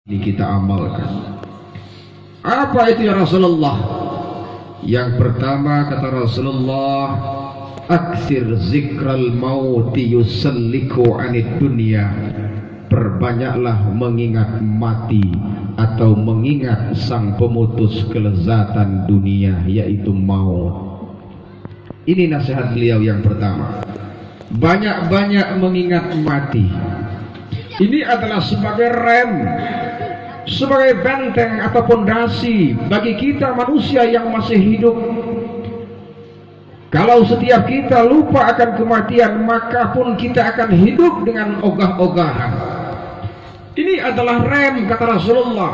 Ini kita amalkan. Apa itu ya Rasulullah? Yang pertama kata Rasulullah, aksir zikral mauti yusalliku anid dunya. Perbanyaklah mengingat mati atau mengingat sang pemutus kelezatan dunia, yaitu maut. Ini nasihat beliau yang pertama. Banyak-banyak mengingat mati. Ini adalah sebagai rem, sebagai benteng atau pondasi bagi kita manusia yang masih hidup. Kalau setiap kita lupa akan kematian, maka pun kita akan hidup dengan ogah-ogahan. Ini adalah rem kata Rasulullah.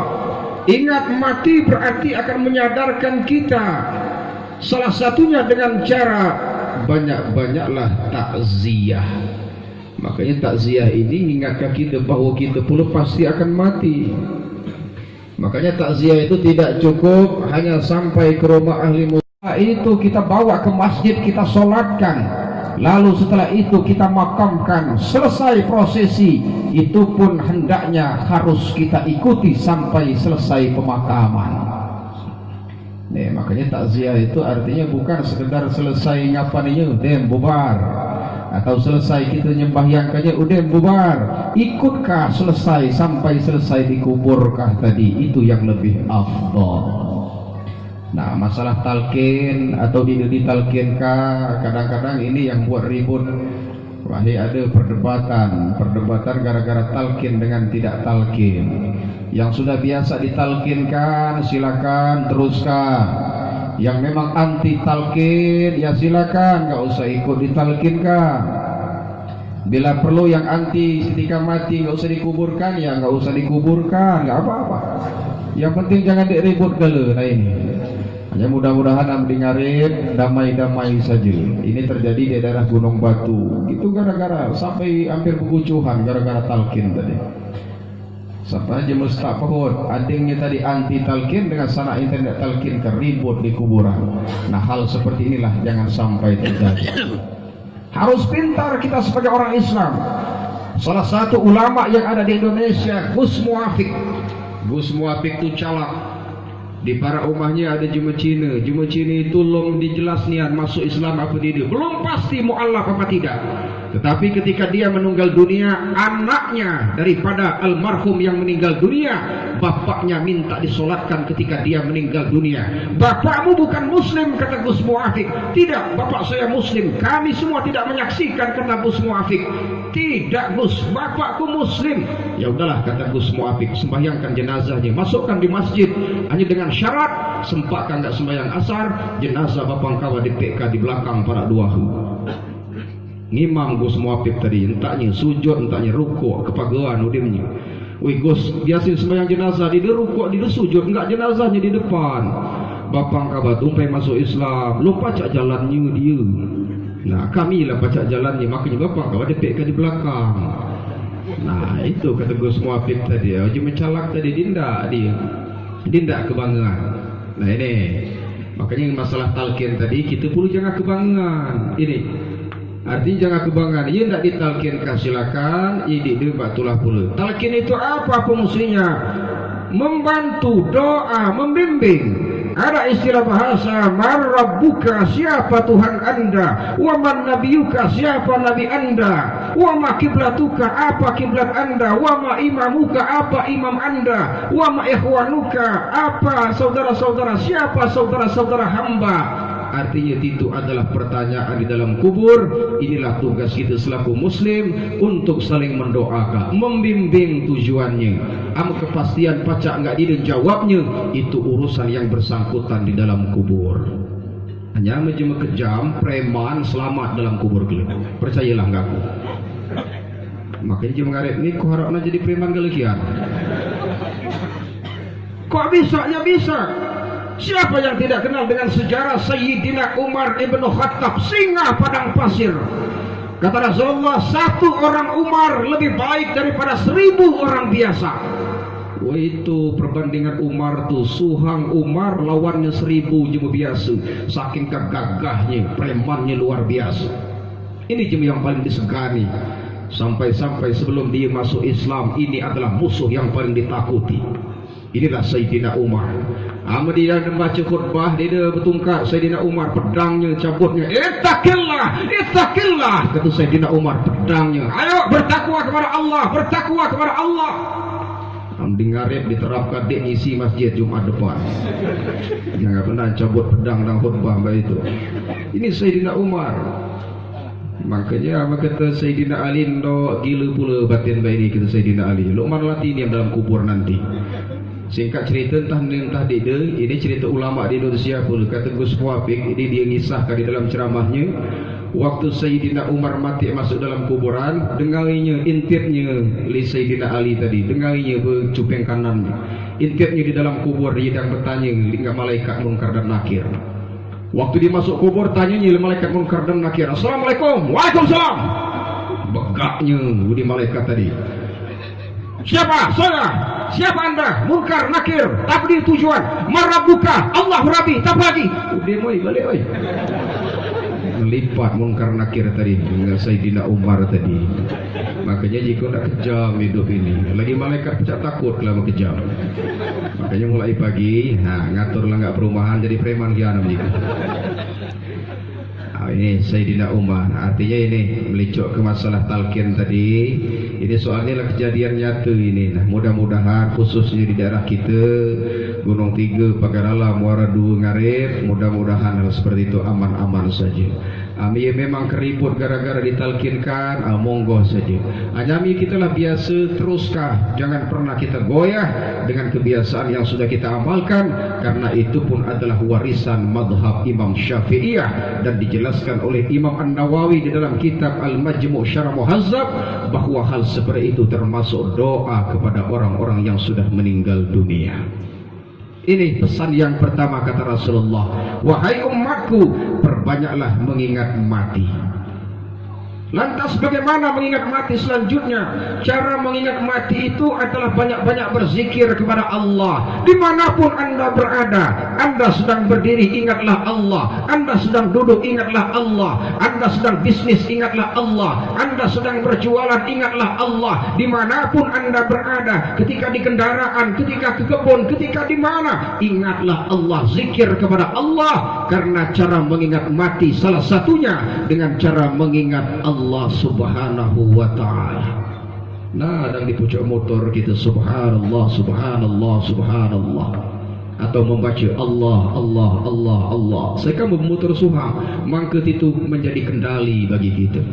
Ingat mati berarti akan menyadarkan kita. Salah satunya dengan cara banyak-banyaklah takziah. Makanya takziah ini mengingatkan kita bahwa kita pula pasti akan mati. Makanya takziah itu tidak cukup hanya sampai ke rumah ahli mulia itu kita bawa ke masjid, kita solatkan, lalu setelah itu kita makamkan, selesai prosesi. Itu pun hendaknya harus kita ikuti sampai selesai pemakaman. Makanya takziah itu artinya bukan sekedar selesai ngapaninya dem bubar, atau selesai kita nyembahyangkannya udah bubar, ikutkah selesai sampai selesai dikuburkah tadi, itu yang lebih afdal. Nah, masalah talqin atau ditalqinkah, kadang-kadang ini yang buat ribut. Wahai ada perdebatan gara-gara talqin dengan tidak talqin. Yang sudah biasa ditalqinkan silakan teruskan. Yang memang anti talqin ya silakan, nggak usah ikut ditalqinkan. Bila perlu yang anti ketika mati nggak usah dikuburkan, ya nggak usah dikuburkan, nggak apa-apa. Yang penting jangan diribut dulu. Nah ini hanya mudah-mudahan dengarin damai-damai saja. Ini terjadi di daerah Gunung Batu itu gara-gara sampai hampir kegucuhan gara-gara talqin tadi. Sampai aja mesti pohon adingnya tadi anti talqin dengan sana internet talqin ke ribut di kuburan. Nah, hal seperti inilah jangan sampai terjadi. Harus pintar kita sebagai orang Islam. Salah satu ulama yang ada di Indonesia, Gus Muafiq. Gus Muafiq itu calak. Di para rumahnya ada Juma Cina. Juma Cina itu belum dijelas niat masuk Islam apa tidak. Belum pasti mu'alaf apa tidak. Tetapi ketika dia meninggal dunia, anaknya daripada almarhum yang meninggal dunia, bapaknya minta disolatkan ketika dia meninggal dunia. Bapakmu bukan muslim kata Gus Muafiq. Tidak, bapak saya muslim. Kami semua tidak menyaksikan kata Gus Muafiq. Tidak Gus, bapakku muslim. Ya udahlah kata Gus Muafiq, sembahyangkan jenazahnya, masukkan di masjid. Hanya dengan syarat sempatkan tak sembahyang asar, jenazah bapak kau dipeka di belakang para duahu. Ngimam Gus Muafiq tadi, entahnya sujud, entahnya rukuk, kepaguan udimnya. Wih Gus, biasa sembahyang jenazah, dia rukuk, dia sujud, enggak jenazahnya di depan. Bapak kau tumpai masuk Islam, lu pacak jalannya dia. Nah, kami lah pacak jalannya, makanya bapak kau dipeka di belakang. Nah, itu kata Gus Muafiq tadi, cuma calak tadi, dindak kebanggaan. Nah ini, makanya masalah talqin tadi, kita perlu jangan kebanggaan. Ini artinya jangan kebanggaan. Ia tidak ditalqinkan silakan, ini dibatulah pula. Talqin itu apa fungsinya? Membantu, doa, membimbing. Ada istilah bahasa, man rabbuka, siapa Tuhan anda, wa man nabiyuka, siapa nabi anda, wa ma kiblatuka, apa kiblat anda, wa ma imamuka, apa imam anda, wa ma ikhwanuka, apa saudara-saudara, siapa saudara-saudara hamba. Artinya itu adalah pertanyaan di dalam kubur. Inilah tugas kita selaku muslim untuk saling mendoakan, membimbing tujuannya. Kepastian pacak enggak dijawabnya, itu urusan yang bersangkutan di dalam kubur. Hanya menjema kejam preman selamat dalam kubur kelak. Percayalah enggak aku. Makanya dia mengaret ni kau harapnya jadi preman kelekian. Kok bisa? Ya bisa. Siapa yang tidak kenal dengan sejarah Sayyidina Umar ibn Khattab, singa padang pasir? Kata Rasulullah, satu orang Umar lebih baik daripada 1000 orang biasa. Wah, itu perbandingan Umar tuh, suhang Umar lawannya 1000 cuma biasa. Saking kegagahnya, premannya luar biasa. Ini cuma yang paling disegani. Sampai-sampai sebelum dia masuk Islam, ini adalah musuh yang paling ditakuti. Inilah Sayyidina Umar. Dia membaca khutbah, dia bertungkat Sayyidina Umar, pedangnya cabutnya. Ittaqillah, ittaqillah, kata Sayyidina Umar, pedangnya. Ayo bertakwa kepada Allah, bertakwa kepada Allah. Di ngarep diterapkan dek ngisi masjid Jumat depan. Jangan pernah cabut pedang dan khutbah itu. Ini Sayyidina Umar. Makanya kata Sayyidina Ali, ndo gila pula batin baik ini, kata Sayyidina Ali. Luqman latih diam dalam kubur nanti. Singkat cerita entah dia, ini cerita ulama di Indonesia pula. Kata Gus Muwafiq, ini dia ngisahkan di dalam ceramahnya. Waktu Sayyidina Umar mati masuk dalam kuburan, dengarinya intipnya li Sayyidina Ali tadi, dengarinya bercupeng kanannya. Intipnya di dalam kubur, dia sedang bertanya dengan malaikat Munkar dan Nakir. Waktu dia masuk kubur, tanyanya malaikat Munkar dan Nakir, Assalamualaikum. Waalaikumsalam. Begaknya di malaikat tadi. Siapa? Saya. Siapa anda? Munkar, Nakir. Tapi tujuan. Marabuka. Allah Rabbi. Tak lagi. Dia mau balik. Oi. Melipat Munkar Nakir tadi dengan Sayyidina Umar tadi. Makanya jika nak kejam hidup ini, lagi malaikat pecah takut kalau kejam. Makanya mulai pagi, ngaturlah enggak perumahan jadi preman kian begitu. Ini Sayyidina Umar. Artinya ini melicuk ke masalah talqin tadi. Ini soalnya lah kejadian nyata ini. Nah, mudah-mudahan khususnya di daerah kita, Gunung Tiga, Pagarala, Muara Dua, Ngarep, mudah-mudahan hal seperti itu aman-aman saja. Ya memang keribut gara-gara ditalkinkan, monggo saja. Nyami kita lah biasa, teruskah, jangan pernah kita goyah dengan kebiasaan yang sudah kita amalkan, karena itu pun adalah warisan madhab Imam Syafi'iyah, dan dijelaskan oleh Imam An-Nawawi di dalam kitab Al-Majmu' Syarah Muhazzab bahwa hal seperti itu termasuk doa kepada orang-orang yang sudah meninggal dunia. Ini pesan yang pertama kata Rasulullah, wahai umatku, perbanyaklah mengingat mati. Lantas bagaimana mengingat mati selanjutnya? Cara mengingat mati itu adalah banyak-banyak berzikir kepada Allah. Dimanapun anda berada, anda sedang berdiri, ingatlah Allah. Anda sedang duduk, ingatlah Allah. Anda sedang bisnis, ingatlah Allah. Anda sedang berjualan, ingatlah Allah. Dimanapun anda berada, ketika di kendaraan, ketika ke kebun, ketika di mana, ingatlah Allah. Zikir kepada Allah. Karena cara mengingat mati salah satunya dengan cara mengingat Allah Subhanahu wa ta'ala. Nah, dan di pucuk motor kita subhanallah, subhanallah, subhanallah, atau membaca Allah, Allah, Allah, Allah. Saya kan memutar suha, maka itu menjadi kendali bagi kita.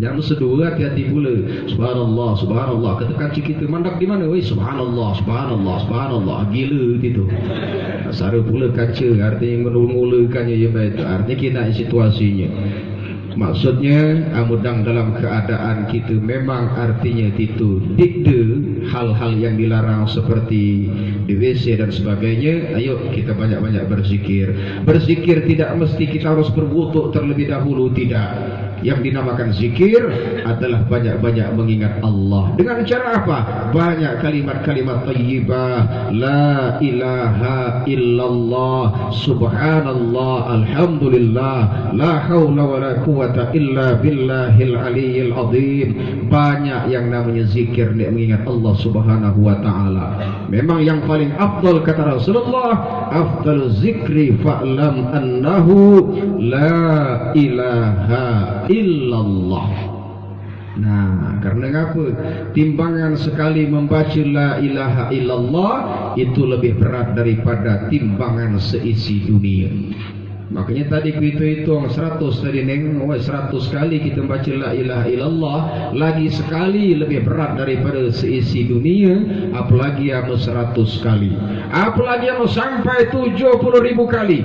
Jangan bersedua, hati-hati pula. Subhanallah, subhanallah. Katakan kita mandak di mana? Weh, subhanallah, subhanallah, subhanallah. Gila gitu. Sara pula kaca, artinya mengulakannya ya baik. Artinya kita situasinya. Maksudnya mudang dalam keadaan kita memang artinya itu dikde hal-hal yang dilarang seperti di WC dan sebagainya. Ayo kita banyak-banyak berzikir. Berzikir tidak mesti kita harus berwuduk terlebih dahulu, tidak. Yang dinamakan zikir adalah banyak-banyak mengingat Allah. Dengan cara apa? Banyak kalimat-kalimat thayyibah, la ilaha illallah, subhanallah, alhamdulillah, la haula wala quwata illa billahil aliyyil azim. Banyak yang namanya zikir mengingat Allah Subhanahu wa taala. Memang yang paling afdal kata Rasulullah, afdal zikri fa'lam annahu la ilaha illallah. Nah, karena apa? Timbangan sekali membaca la ilaha illallah itu lebih berat daripada timbangan seisi dunia. Makanya tadi kita hitung 100 tadi neng, 100 kali kita baca la ilaha illallah, lagi sekali lebih berat daripada seisi dunia, apalagi yang 100 kali, apalagi yang sampai 70.000 kali.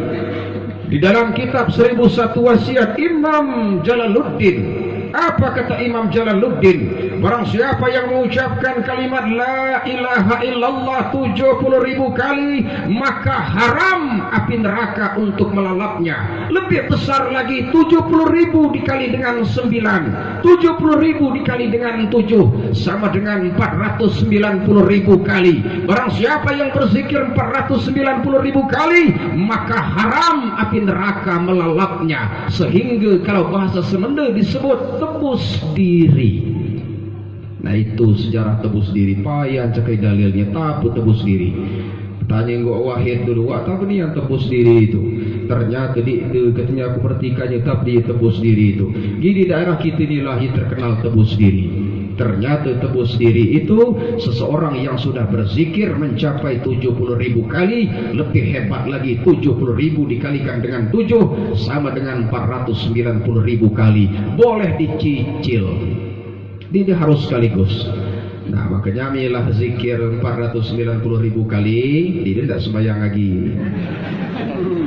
Di dalam kitab 1001 wasiat Imam Jalaluddin, apa kata Imam Jalaluddin? Barang siapa yang mengucapkan kalimat la ilaha illallah 70.000 kali, maka haram api neraka untuk melalapnya. Lebih besar lagi 70.000 dikali dengan 9, 70.000 dikali dengan 7, sama dengan 490.000 kali. Barang siapa yang berzikir 490.000 kali, maka haram api neraka melalapnya. Sehingga kalau bahasa Semenda disebut tebus diri. Nah itu sejarah tebus diri. Payah cakai dalilnya, tapi tebus diri. Tanya gua wahid dulu, apa nih yang tebus diri itu? Ternyata ketika aku perhatikannya, tapi dia tebus diri itu. Di daerah kita ini lahir terkenal tebus diri. Ternyata tebus diri itu seseorang yang sudah berzikir mencapai 70.000 kali. Lebih hebat lagi, 70.000 dikalikan dengan 7 sama dengan 490.000 kali. Boleh dicicil. Dia harus sekaligus. Nah makanya milah zikir 490.000 kali. Dia tidak sembahyang lagi.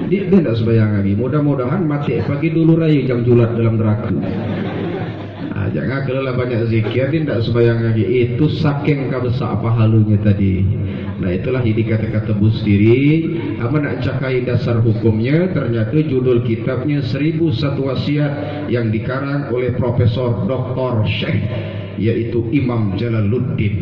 Dia tidak sembahyang lagi. Mudah-mudahan mati pagi dulu raya jam julat dalam neraka. Nah, jangan kalau banyak zikir dia tidak sembahyang lagi. Itu saking kabesar pahalanya tadi. Nah itulah yang dikatakan tebus diri. Apa nak cakai dasar hukumnya? Ternyata judul kitabnya 1001 wasiat yang dikarang oleh Profesor Dr. Syekh, yaitu Imam Jalaluddin.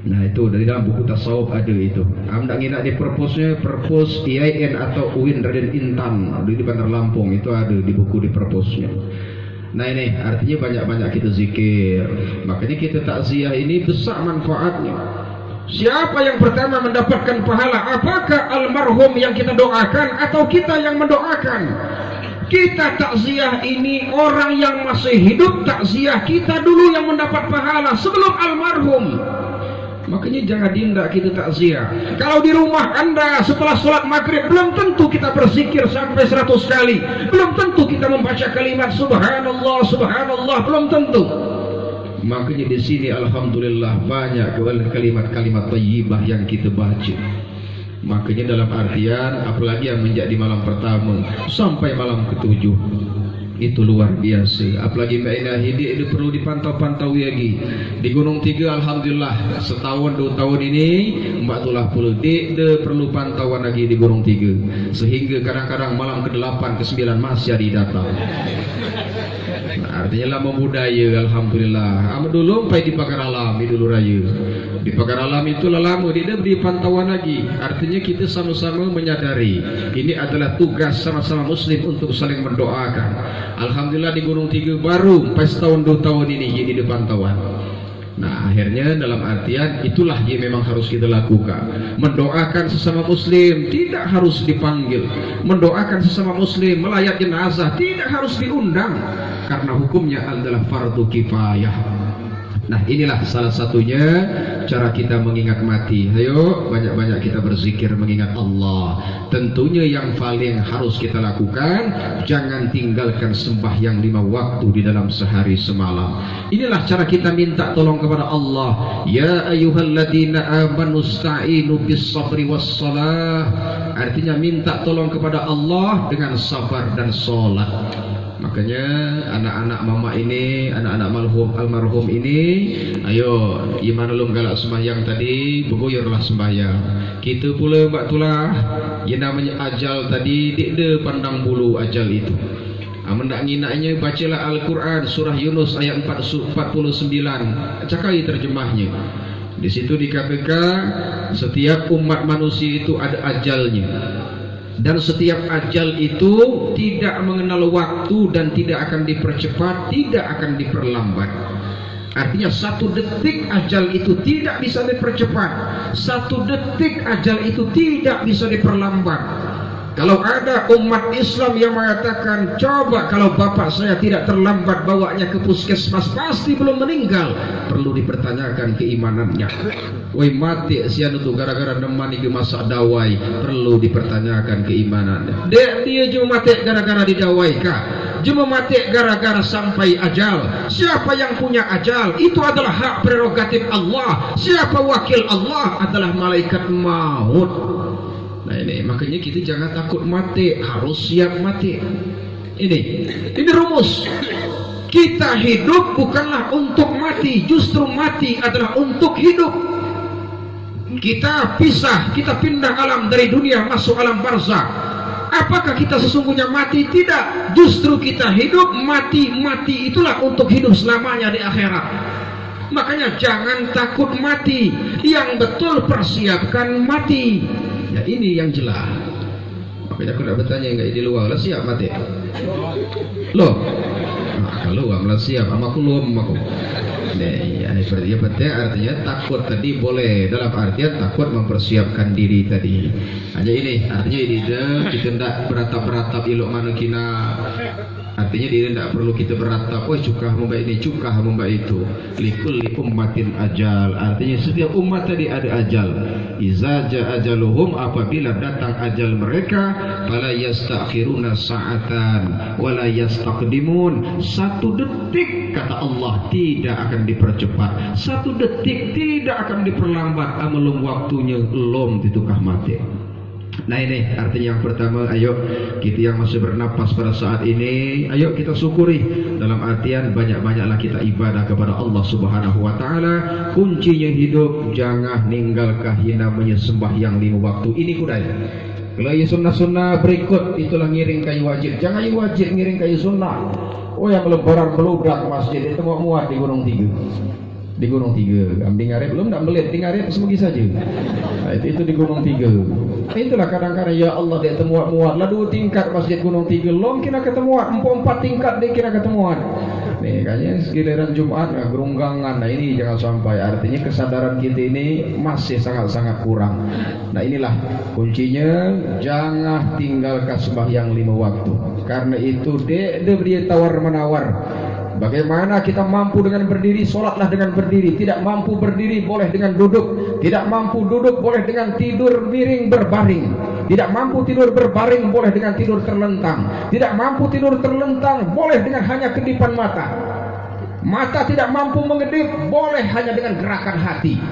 Nah itu dari dalam buku tasawuf ada itu. Anda nginak di perpusnya, perpus IAIN atau UIN Raden Intan di Bandar Lampung, itu ada di buku di perpusnya. Nah ini artinya banyak-banyak kita zikir. Makanya kita takziah ini besar manfaatnya. Siapa yang pertama mendapatkan pahala? Apakah almarhum yang kita doakan atau kita yang mendoakan? Kita takziah ini orang yang masih hidup, takziah kita dulu yang mendapat pahala sebelum almarhum. Makanya jangan dindak kita takziah. Kalau di rumah Anda setelah sholat maghrib belum tentu kita berzikir sampai 100 kali. Belum tentu kita membaca kalimat subhanallah, subhanallah, belum tentu. Makanya di sini alhamdulillah banyak kalimat-kalimat thayyibah yang kita baca. Makanya dalam artian apalagi yang menjadi malam pertama sampai malam ketujuh itu luar biasa. Apalagi Mbak Inah ini perlu dipantau-pantau lagi. Di Gunung Tiga alhamdulillah setahun 2 tahun ini Mbak Tulah perlu pantauan lagi di Gunung Tiga. Sehingga kadang-kadang malam ke-8 ke-9 masih ada datang. Nah, artinya lama budaya alhamdulillah. Dulu sampai di Pagar Alam di dulu raya. Di Pagar Alam itu lama dia beri pantauan lagi. Artinya kita sama-sama menyadari ini adalah tugas sama-sama muslim untuk saling mendoakan. Alhamdulillah di Gunung Tiga baru sampai setahun 2 tahun ini jadi di pantauan. Nah akhirnya dalam artian itulah yang memang harus kita lakukan. Mendoakan sesama muslim tidak harus dipanggil. Mendoakan sesama muslim melayat jenazah tidak harus diundang, karena hukumnya adalah fardu kifayah. Nah inilah salah satunya cara kita mengingat mati. Ayo banyak-banyak kita berzikir mengingat Allah. Tentunya yang paling harus kita lakukan, jangan tinggalkan sembahyang 5 waktu di dalam sehari semalam. Inilah cara kita minta tolong kepada Allah. Ya ayyuhalladzina amanu sta'inu bis sabri was salah. Artinya minta tolong kepada Allah dengan sabar dan salat. Makanya anak-anak mama ini, anak-anak almarhum ini, ayo gimana lu galak sembahyang tadi, beguyurlah sembahyang. Kita pula Mbak Tulah, yang namanya ajal tadi, dia pandang bulu ajal itu. Mendak nginaknya bacalah Al-Quran surah Yunus ayat 49. Cakai terjemahnya. Di situ dikatakan setiap umat manusia itu ada ajalnya. Dan setiap ajal itu tidak mengenal waktu dan tidak akan dipercepat, tidak akan diperlambat. Artinya 1 detik ajal itu tidak bisa dipercepat, 1 detik ajal itu tidak bisa diperlambat. Kalau ada umat Islam yang mengatakan, coba kalau bapak saya tidak terlambat bawanya ke puskesmas pasti belum meninggal, perlu dipertanyakan keimanannya. Woi mati sian itu gara-gara nemani ke masa dawai, perlu dipertanyakan keimanannya. Dia cuma mati gara-gara didawai kah? Cuma mati gara-gara sampai ajal. Siapa yang punya ajal itu adalah hak prerogatif Allah. Siapa wakil Allah adalah malaikat maut. Nah ini makanya kita jangan takut mati, harus siap mati. Ini rumus. Kita hidup bukanlah untuk mati, justru mati adalah untuk hidup. Kita pisah, kita pindah alam dari dunia masuk alam barzakh. Apakah kita sesungguhnya mati? Tidak. Justru kita hidup, mati itulah untuk hidup selamanya di akhirat. Makanya jangan takut mati, yang betul persiapkan mati. Ya ini yang jelas. Makanya aku nak bertanya enggak di luar lah siap mati. Loh, Kalau amlah siap ama kulum aku. Ya, berarti artinya takut tadi boleh dalam artian takut mempersiapkan diri tadi. Hanya ini artinya ini kita tidak beratap-beratap ilok mana kina. Artinya diri tidak perlu kita beratap, oh cukah hamba ini, cukah hamba itu. Likulli ummatin ajal. Artinya setiap umat tadi ada ajal. Iza ja ajaluhum, apabila datang ajal mereka, fala yastakhiruna sa'atan wala yastaqdimun. 1 detik kata Allah tidak akan dipercepat. 1 detik tidak akan diperlambat. Amalum waktunya lom ditukah mati. Nah ini artinya yang pertama, ayo kita yang masih bernapas pada saat ini, ayo kita syukuri. Dalam artian banyak-banyaklah kita ibadah kepada Allah Subhanahu wa taala. Kuncinya hidup, jangan ninggalkah hina menyembah yang 5 waktu. Ini kudai. Kalau ya sunnah-sunnah berikut itulah ngiring kayu wajib. Jangan wajib ngiring kayu sunnah. Oh yang melebaran meludak masjid itu mau muat di Gunung Tiga. Di Gunung Tiga, di Ngaret belum tak melihat di Ngaret semegi saja. Nah, itu di Gunung Tiga. Itulah kadang-kadang ya Allah dia temuat-muat lah 2 tingkat masjid Gunung Tiga, lom kira ketemuat 4 tingkat dia kira ketemuat. Nih kayaknya giliran Jumat gerunggangan. Nah ini jangan sampai, artinya kesadaran kita ini masih sangat-sangat kurang. Nah inilah kuncinya, jangan tinggalkan sembahyang 5 waktu. Karena itu dia beri tawar-menawar. Bagaimana kita mampu dengan berdiri, solatlah dengan berdiri. Tidak mampu berdiri, boleh dengan duduk. Tidak mampu duduk, boleh dengan tidur miring berbaring. Tidak mampu tidur berbaring, boleh dengan tidur terlentang. Tidak mampu tidur terlentang, boleh dengan hanya kedipan mata. Mata tidak mampu mengedip, boleh hanya dengan gerakan hati.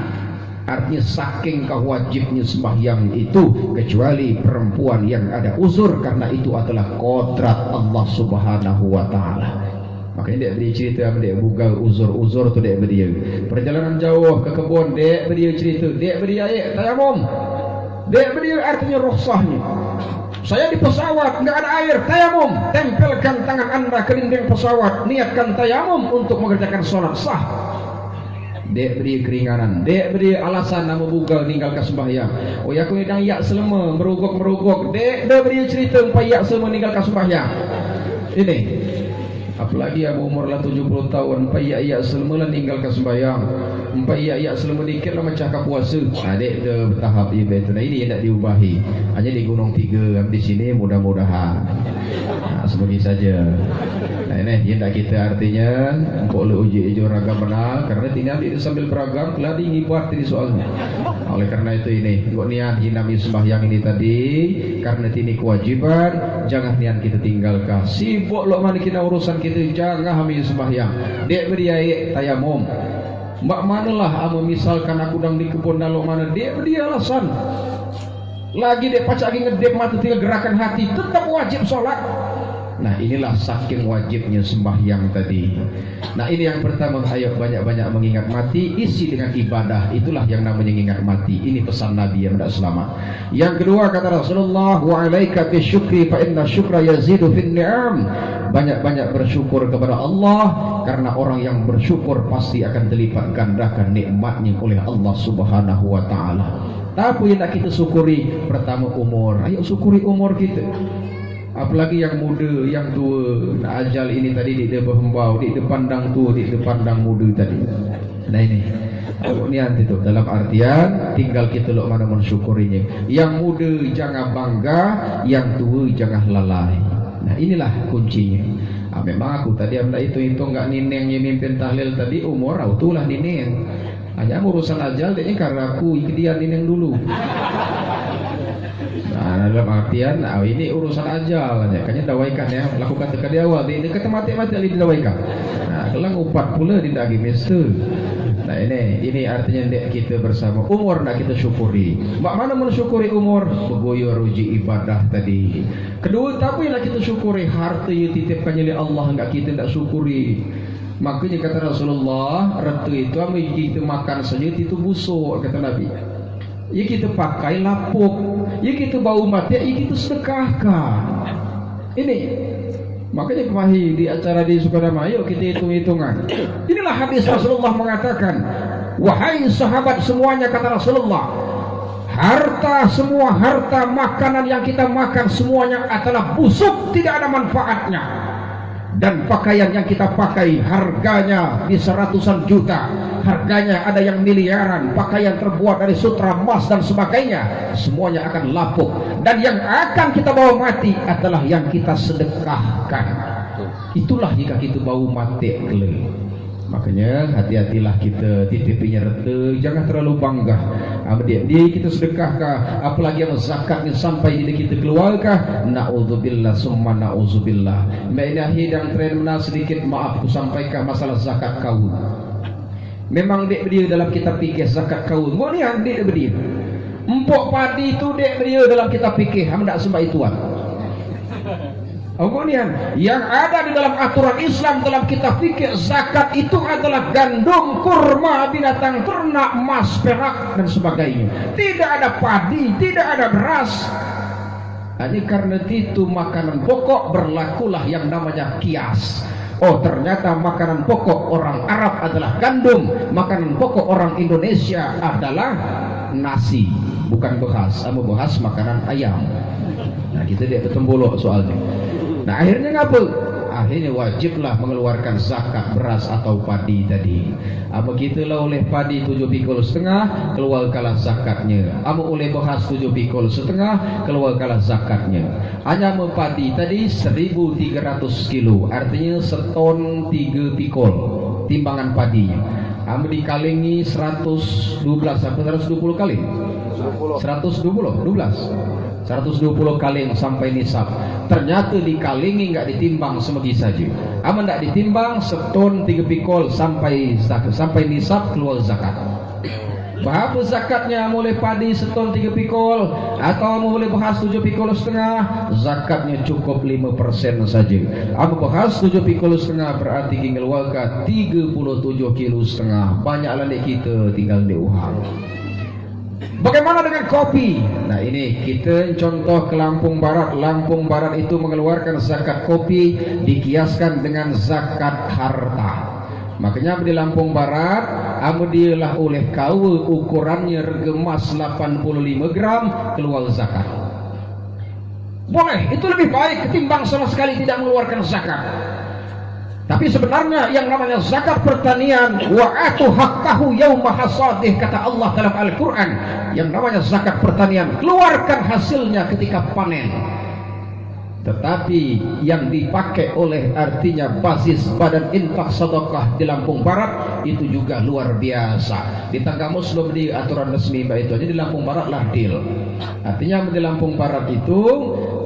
Artinya saking kewajibnya sembahyang itu, kecuali perempuan yang ada uzur, karena itu adalah kodrat Allah Subhanahu wa taala. Makanya dia beri cerita, dia buka uzur-uzur tu dia beri. Perjalanan jauh ke kebun, dia beri cerita, dia beri air tayamum. Dia beri artinya rukhsahnya. Saya di pesawat enggak ada air, tayamum. Tempelkan tangan Anda ke dinding pesawat, niatkan tayamum untuk mengerjakan salat sah. Dia beri keringanan, dia beri alasan nama buka meninggalkan sembahyang. Oh ya aku yang yak selama meruguk. Dia beri cerita empat yak selama meninggalkan sembahyang. Ini apalagi yang umur lah 70 tahun, 4 iya selama lah tinggalkan sembahyang, 4 iya selama dikit lah macam puasa. Adik tu bertahap ibadah. Nah ini yang tak diubahi. Hanya di Gunung Tiga, di sini mudah-mudahan. Semoga saja. Nah ini yang tak kita artinya untuk le uji hijau ragam menang, karena tinggal itu sambil beragam keladi ngibat di soalnya. Oleh karena itu ini untuk niat hinami sembahyang ini tadi, karena ini kewajiban, jangan niat kita tinggalkan. Sibuk lo mana kita urusan kita, jangan hamil sembahyang. Dia beri air tayamum. Mbak manalah misalkan aku dang di kebun dalam mana, dia beri alasan. Lagi dia pacak lagi ngedep mata tinggal gerakan hati, tetap wajib sholat. Nah inilah saking wajibnya sembahyang tadi. Nah ini yang pertama, ayo banyak-banyak mengingat mati, isi dengan ibadah. Itulah yang namanya mengingat mati. Ini pesan Nabi yang tidak selamat. Yang kedua kata Rasulullah, wa alaika bisyukri fa inna syukra yazidu fin ni'am. Banyak-banyak bersyukur kepada Allah, karena orang yang bersyukur pasti akan dilipat gandakan nikmatnya oleh Allah Subhanahu wa taala. Tapi yang nak kita syukuri, pertama umur. Ayo syukuri umur kita. Apalagi yang muda, yang tua. Nah, ajal ini tadi di berhembau, di pandang tua, di pandang muda tadi. Nah ini niat itu dalam artian tinggal kita lo mana mensyukurinya. Yang muda jangan bangga, yang tua jangan lalai. Nah inilah kuncinya. Memang aku tadi amda itu enggak nineng yang mimpin tahlil tadi umur, itulah nineng. Hanya urusan ajal dia karena aku ikutian nineng dulu. Nah dalam artian, ini urusan ajal, kayaknya dawaikan ya, lakukan tekan di awal, di mati-mati ali didawaikan. Nah kelang upat pula di daging mister. Nah ini artinya kita bersama umur nak kita syukuri. Mak mana mensyukuri umur? Begoyor uji ibadah tadi. Kedua, tapi nak kita syukuri harta yang titipkannya oleh Allah, enggak kita tidak syukuri. Makanya kata Rasulullah, harta itu ambil kita makan saja itu busuk, kata Nabi. Ya kita pakai lapuk, ya kita bau mati, ya kita sedekahkan. Ini makanya kemahi di acara di Sukadama, yuk kita hitung-hitungan. Inilah hadis Rasulullah mengatakan, wahai sahabat semuanya, kata Rasulullah, semua harta makanan yang kita makan semuanya adalah busuk, tidak ada manfaatnya. dan pakaian yang kita pakai harganya bisa ratusan juta, harganya ada yang miliaran, pakaian terbuat dari sutra emas dan sebagainya, semuanya akan lapuk, dan yang akan kita bawa mati adalah yang kita sedekahkan. Itulah jika kita bau mati kelih. Makanya hati-hatilah kita titipinya rete, jangan terlalu bangga. Dia kita sedekahkah, apalagi yang zakatnya sampai di kita keluarkah? Na'udzubillah summa na'udzubillah. Mbak ini akhir dan tren menang sedikit maaf ku sampaikan masalah zakat kaum. Memang dek dia dalam kitab fikih zakat kaum. Kemudian dek dia. Empok padi itu dek dia dalam kitab fikih, hendak sembah ituan. Kemudian yang ada di dalam aturan Islam dalam kitab fikih, zakat itu adalah gandum, kurma, binatang ternak, emas, perak dan sebagainya. Tidak ada padi, tidak ada beras. Hanya karena itu makanan pokok berlakulah yang namanya kias. Oh, ternyata makanan pokok orang Arab adalah gandum, makanan pokok orang Indonesia adalah nasi, bukan behas. Amo behas makanan ayam. Nah, kita tidak bertembulok soalnya. Nah, akhirnya ngapa? Akhirnya wajiblah mengeluarkan zakat beras atau padi tadi. Begitulah oleh padi 7 pikul setengah, keluarkanlah zakatnya. Oleh beras 7 pikul setengah, keluarkanlah zakatnya. Hanya padi tadi 1.300 kilo, artinya seton 3 pikul timbangan padinya. Dikalingi 112 sampai 120 kali. 120 kali sampai nisab. Ternyata dikalingi enggak ditimbang semegi saja. Enggak ditimbang seton 3 pikul sampai nisab keluar zakat. Berapa zakatnya? Mulai padi seton 3 pikul atau mulai beras 7 pikul setengah, zakatnya cukup 5% saja. Beras 7 pikul setengah berarti mengeluarkan 37 kilo setengah. Banyaklah dek kita tinggal di uang. Bagaimana dengan kopi? Nah, ini kita contoh ke Lampung Barat. Lampung Barat itu mengeluarkan zakat kopi dikiaskan dengan zakat harta. Makanya di Lampung Barat dialah oleh kau ukurannya rega emas 85 gram keluar zakat. Boleh, itu lebih baik ketimbang sama sekali tidak mengeluarkan zakat. Tapi sebenarnya yang namanya zakat pertanian, wa atu haqqahu yauma hasadih, kata Allah dalam Al-Qur'an. Yang namanya zakat pertanian, keluarkan hasilnya ketika panen. Tetapi yang dipakai oleh artinya basis badan infak sedekah di Lampung Barat itu juga luar biasa. Di tangga Muslim di aturan resmi itu aja di Lampung Barat lah deal. Artinya di Lampung Barat itu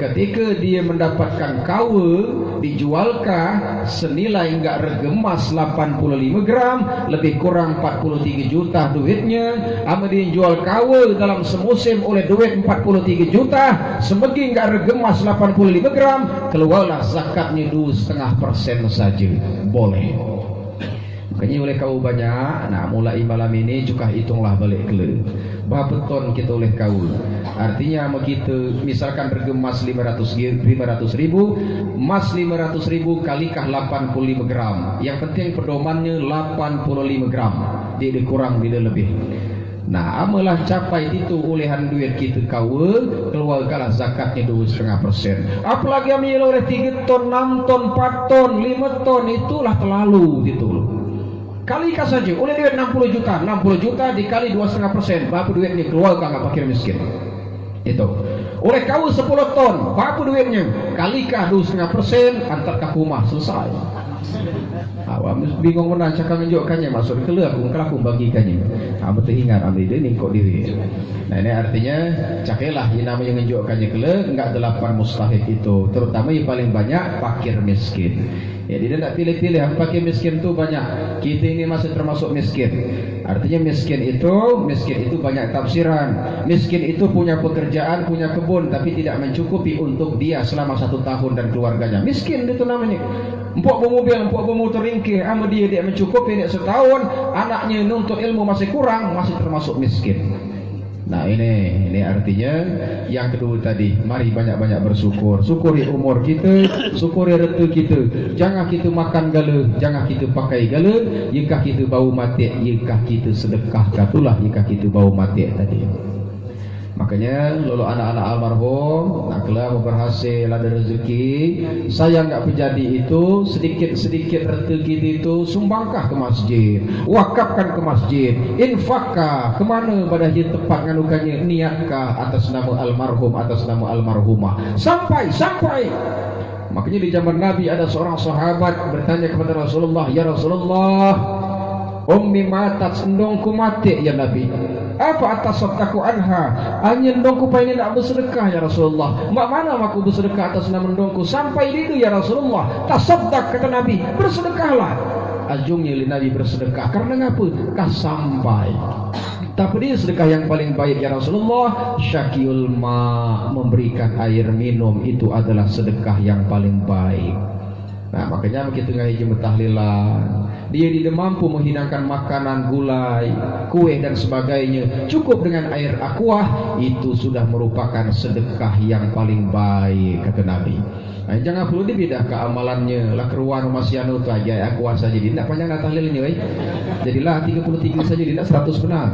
ketika dia mendapatkan kawe dijualkah senilai enggak rega emas 85 gram, lebih kurang 43 juta duitnya. Dia jual kawe dalam semusim oleh duit 43 juta, semegi enggak rega emas 85 gram, keluarlah zakatnya 2,5% saja. Boleh. Makanya oleh kau banyak. Nah, mulai malam ini juga hitunglah balik ke berapa ton kita oleh kau. Artinya kita misalkan harga emas 500 ribu, emas 500 ribu kalikah 85 gram. Yang penting pedomannya 85 gram. Dia kurang, dia lebih. Nah, amalah capai itu olehan duit kita kau, keluarkanlah zakatnya 2,5%. Apalagi ambil oleh 3 ton, 6 ton, 4 ton, 5 ton, itulah terlalu gitu. Kalikan saja oleh duit 60 juta dikali 2,5%, berapa duitnya keluarkan nggak fakir miskin. Itu oleh kau 10 ton, berapa duitnya? Kalikah 2,5%, antar ke rumah, selesai. Awak bingung mana cakap menunjukkannya, maksud keluar aku bagikannya. Betul ingat ambil dia ni kok diri. Nah, ini artinya cakailah yang namanya menunjukkannya keluar enggak 8 mustahik itu, terutama yang paling banyak fakir miskin. Ya, dia tidak pilih-pilih. Fakir miskin itu banyak. Kita ini masih termasuk miskin. Artinya miskin itu banyak tafsiran. Miskin itu punya pekerjaan, punya kebun, tapi tidak mencukupi untuk dia selama 1 tahun dan keluarganya. Miskin itu namanya. Empok bermobil, empok bermotor ringkih, ama dia tidak mencukupi, dia setahun, anaknya nuntut ilmu masih kurang, masih termasuk miskin. Nah, ini artinya yang kedua tadi, mari banyak-banyak bersyukur. Syukuri umur kita, syukuri rezeki kita. Jangan kita makan gala, jangan kita pakai gala. Jika kita bau mati, jika kita sedekah, katulah jika kita bau mati tadi. Makanya lalu anak-anak almarhum nak kelah berhasil ada rezeki, saya enggak menjadi itu sedikit-sedikit rezeki itu sumbangkah ke masjid, wakafkan ke masjid, infakah kemana pada dia tepat nganukannya, niatkah atas nama almarhum, atas nama almarhumah, sampai makanya di zaman Nabi ada seorang sahabat bertanya kepada Rasulullah, ya Rasulullah, ummi matat, endongku mati ya Nabi, apa atas sabdaku anha, hanya endongku pengen nak bersedekah ya Rasulullah, mak mana aku bersedekah atas nama endongku, sampai itu ya Rasulullah, tasaddaq kata Nabi, bersedekahlah. Ajungnya Nabi bersedekah karena ngapa? Kah sampai. Tapi dia sedekah yang paling baik ya Rasulullah, syakiyul ma, memberikan air minum itu adalah sedekah yang paling baik. Nah makanya begitu ngaji tahlilan, dia tidak mampu menghidangkan makanan, gulai, kue dan sebagainya, cukup dengan air aquah, itu sudah merupakan sedekah yang paling baik kata Nabi. Nah, jangan perlu dibedah ke amalannya lah keruan masih anu tu aja aquah saja, tidak panjang tahlil ini wei. Jadilah 33 saja, tidak 100 benar.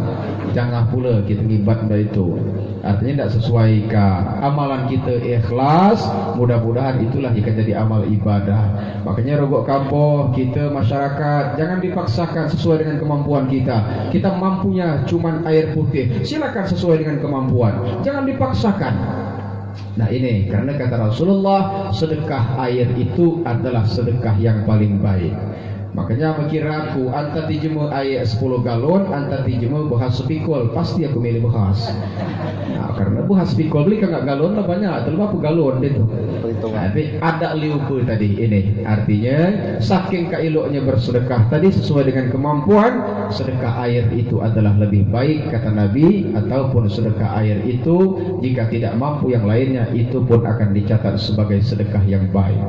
Jangan pula kita ngibat dari itu. Artinya tidak sesuai ke amalan kita ikhlas, mudah-mudahan itulah yang jadi amal ibadah. Makanya rogok kampung kita masyarakat jangan dipaksakan sesuai dengan kemampuan kita. Kita mampunya cuman air putih, silakan sesuai dengan kemampuan, jangan dipaksakan. Nah ini karena kata Rasulullah, sedekah air itu adalah sedekah yang paling baik. Makanya aku antara dijemur air 10 galon, antara dijemur bahas sepikul, pasti aku milih bahas. Nah, karena bahas sepikul beli kagak galon lah banyak, terlalu apa galon itu. Tapi ada liupu tadi ini, artinya saking kailoknya bersedekah tadi sesuai dengan kemampuan, sedekah air itu adalah lebih baik kata Nabi, ataupun sedekah air itu jika tidak mampu yang lainnya itu pun akan dicatat sebagai sedekah yang baik.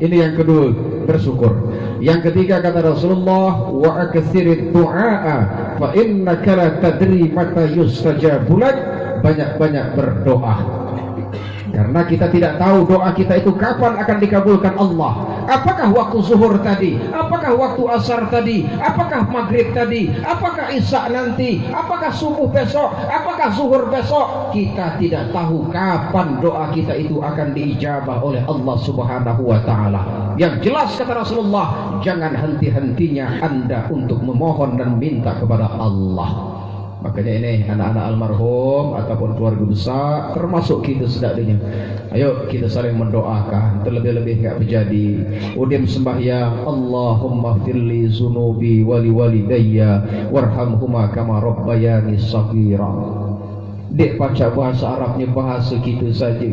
Ini yang kedua, bersyukur. Yang ketiga kata Rasulullah, wa aktsirid du'a fa innaka la tadri mata yustajabu lak, banyak-banyak berdoa. Karena kita tidak tahu doa kita itu kapan akan dikabulkan Allah. Apakah waktu zuhur tadi? Apakah waktu asar tadi? Apakah maghrib tadi? Apakah isya nanti? Apakah subuh besok? Apakah zuhur besok? Kita tidak tahu kapan doa kita itu akan diijabah oleh Allah Subhanahu wa taala. Yang jelas kata Rasulullah, jangan henti-hentinya Anda untuk memohon dan minta kepada Allah. Makanya ini anak-anak almarhum ataupun keluarga besar, termasuk kita sedaknya, ayo kita saling mendoakan. Terlebih-lebih enggak terjadi udim sembahyang, Allahumma firli zunubi wali walidayya warhamhuma kama rabbayani shaghira. Dek baca bahasa Arabnya bahasa kita saja.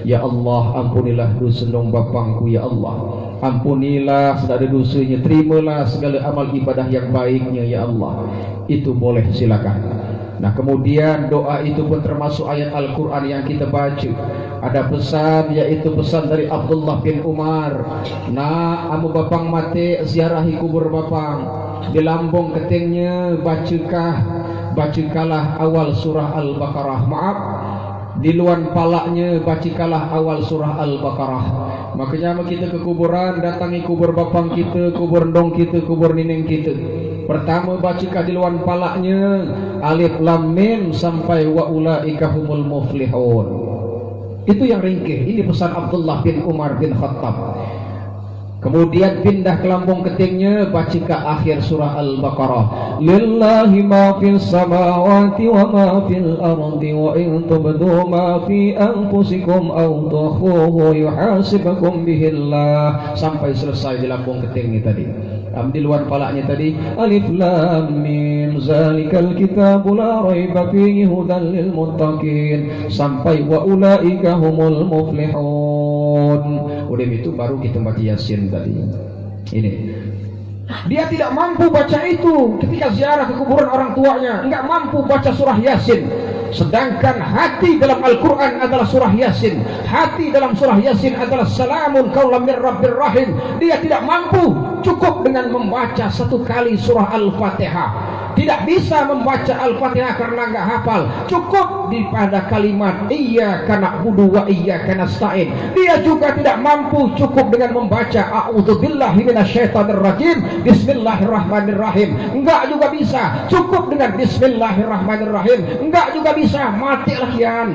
Ya Allah, ampunilah dosa dong bapangku ya Allah. Ampunilah segala dosanya, terimalah segala amal ibadah yang baiknya ya Allah. Itu boleh, silakan. Nah kemudian doa itu pun termasuk ayat Al-Quran yang kita baca. Ada pesan, yaitu pesan dari Abdullah bin Umar. Nah amu bapang mati, ziarahi kubur bapang. Di lambung ketingnya bacikalah awal surah Al-Baqarah. Maaf, di luar palaknya bacikalah awal surah Al-Baqarah. Makanya kita ke kuburan, datangi kubur bapang kita, kubur ndong kita, kubur nineng kita. Pertama bacikah di luar palaknya alif lam mim sampai wa ulaika humul muflihun. Itu yang ringkih. Ini pesan Abdullah bin Umar bin Khattab. Kemudian pindah ke lambung ketingnya, bacika akhir surah Al-Baqarah. Lillahi ma fis samawati wa ma fil ardi wa in tubdu ma fi anfusikum aw tukhuhu yuhasibukum bihillah. Sampai selesai di lambung ketingnya tadi. Di luar palaknya tadi alif lam mim zalikal kitabu la raiba fihi hudan lil muttaqin sampai wa ulaika humul muflihun. Udah itu baru kita baca Yasin tadi. Ini dia tidak mampu baca itu ketika ziarah ke kuburan orang tuanya, enggak mampu baca surah Yasin. Sedangkan hati dalam Al-Quran adalah surah Yasin. Hati dalam surah Yasin adalah salamun qaulan min rabbir rahim. Dia tidak mampu, cukup dengan membaca satu kali surah Al-Fatihah. tidak bisa membaca Al-Fatihah karena nggak hafal, cukup di pada kalimat iyyaka na'budu wa iyyaka nasta'in. Dia juga tidak mampu cukup dengan membaca a'udzubillahi minasyaitonir rajim, bismillahirrahmanirrahim. Enggak juga bisa cukup dengan bismillahirrahmanirrahim. Enggak juga bisa, mati lakian.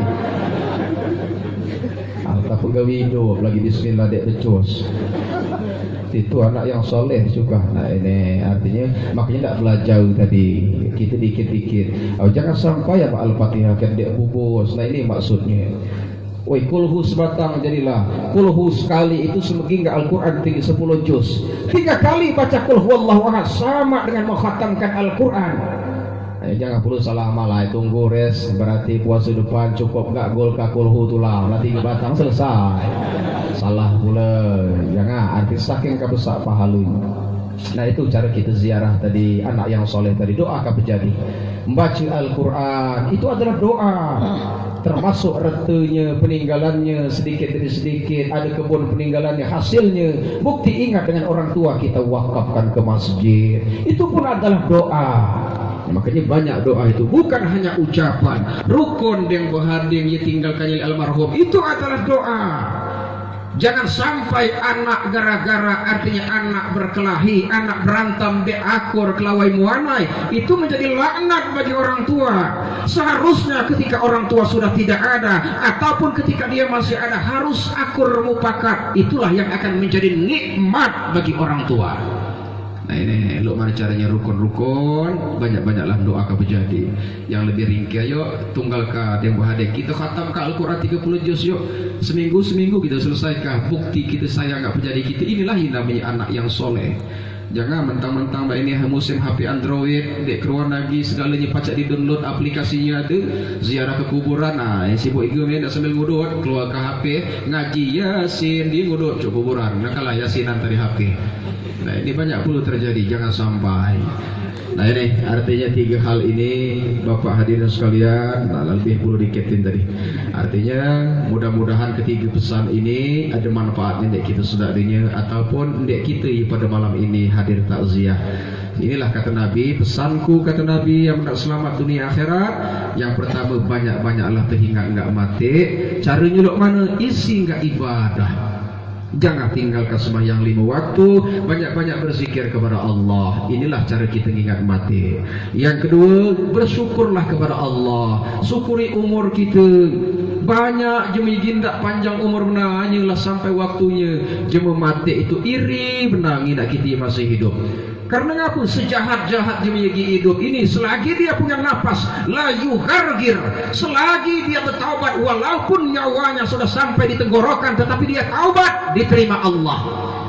Tapi gak hidup lagi bismillah dek becus. Itu anak yang soleh juga. Nah ini artinya makanya tidak belajar tadi kita dikit-dikit. Jangan sampai ya Al-Fatihah kan dia bubus. Nah ini maksudnya. Woi kulhu sebatang jadilah. Kulhu sekali itu semegingga Al-Quran 10 juz. 3 kali baca kulhu wallahu ahad sama dengan mengkhatamkan Al-Quran. Jangan perlu salah malai, tunggu res berarti puasa depan cukup gak gol kakulhu tulang nanti batang selesai. Salah pula. Jangan arti saking kebesak pahalun. Nah itu cara kita ziarah tadi anak yang soleh tadi, doa kabejadi. Membaca Al-Quran itu adalah doa. Termasuk retenya, peninggalannya sedikit demi sedikit, ada kebun peninggalannya, hasilnya. Bukti ingat dengan orang tua kita wakafkan ke masjid. Itu pun adalah doa. Makanya banyak doa itu bukan hanya ucapan. Rukun yang berhading yang tinggalkan almarhum itu adalah doa. Jangan sampai anak gara-gara artinya anak berkelahi, anak berantem beakur kelawai muanai itu menjadi laknat bagi orang tua. Seharusnya ketika orang tua sudah tidak ada ataupun ketika dia masih ada harus akur mufakat. Itulah yang akan menjadi nikmat bagi orang tua. Nah ini lu mana caranya rukun-rukun, banyak-banyaklah doa kabejadi. Yang lebih ringkih yuk tunggal ka yang berhadap kita khatam ka Al-Quran 30 juz yuk. Seminggu kita selesaikan. Bukti kita sayang gak menjadi kita. Inilah yang namanya anak yang soleh. Jangan mentang-mentang mbak ini musim HP Android dek keluar lagi segalanya pacak di download aplikasinya ada ziarah ke kuburan. Nah yang sibuk itu nak sambil ngudut keluar ke HP ngaji Yasin di ngudut ke kuburan. Nah kalah Yasinan tadi HP. Nah ini banyak perlu terjadi, jangan sampai. Nah ini artinya 3 hal ini Bapak hadirin sekalian, nah, lebih perlu diketin tadi. Artinya mudah-mudahan ketiga pesan ini ada manfaatnya dek kita sedarinya ataupun dek kita pada malam ini hadir takziah. Inilah kata Nabi, pesanku kata Nabi yang nak selamat dunia akhirat. Yang pertama banyak-banyaklah teringat enggak mati. Caranya lok mana? Isi enggak ibadah. Jangan tinggalkan sembahyang 5 waktu, banyak-banyak berzikir kepada Allah. Inilah cara kita ingat mati. Yang kedua, bersyukurlah kepada Allah. Syukuri umur kita. Banyak jemi gindak panjang umur benar, hanyalah sampai waktunya jemi mati itu iri benar ngidak kita masih hidup. Karena ngapa sejahat-jahat jemi hidup ini selagi dia punya nafas la yuhargir, selagi dia bertaubat walaupun nyawanya sudah sampai di tenggorokan tetapi dia taubat diterima Allah.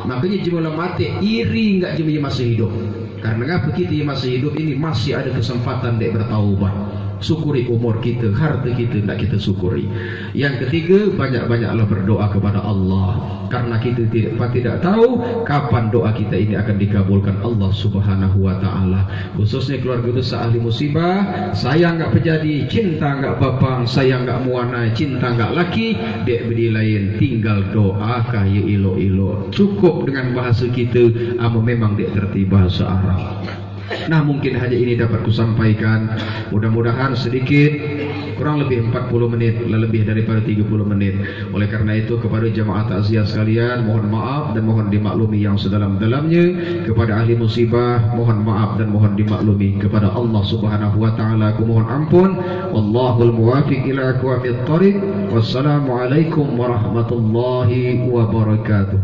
Makanya jemaah mati iri enggak jemaah masih hidup. Karena ngapa kita masih hidup ini masih ada kesempatan dek bertaubat. Syukuri umur kita, harta kita tidak kita syukuri. Yang ketiga, banyak-banyaklah berdoa kepada Allah. Karena kita tidak tahu kapan doa kita ini akan dikabulkan Allah Subhanahu wa taala. Khususnya keluarga besar ahli musibah, sayang enggak terjadi, cinta enggak babang, sayang enggak muana, cinta enggak laki, dek bedi lain tinggal doa kaya ilo-ilo. Cukup dengan bahasa kita, memang dek terti bahasa Arab. Nah mungkin hanya ini dapat kusampaikan. Mudah-mudahan sedikit kurang lebih 40 menit, lebih daripada 30 menit. Oleh karena itu kepada jamaah takziah sekalian, mohon maaf dan mohon dimaklumi yang sedalam-dalamnya. Kepada ahli musibah, mohon maaf dan mohon dimaklumi. Kepada Allah Subhanahu wa taala aku mohon ampun. Wallahul muwaffiq ila aqwamit thoriq. Wassalamualaikum warahmatullahi wabarakatuh.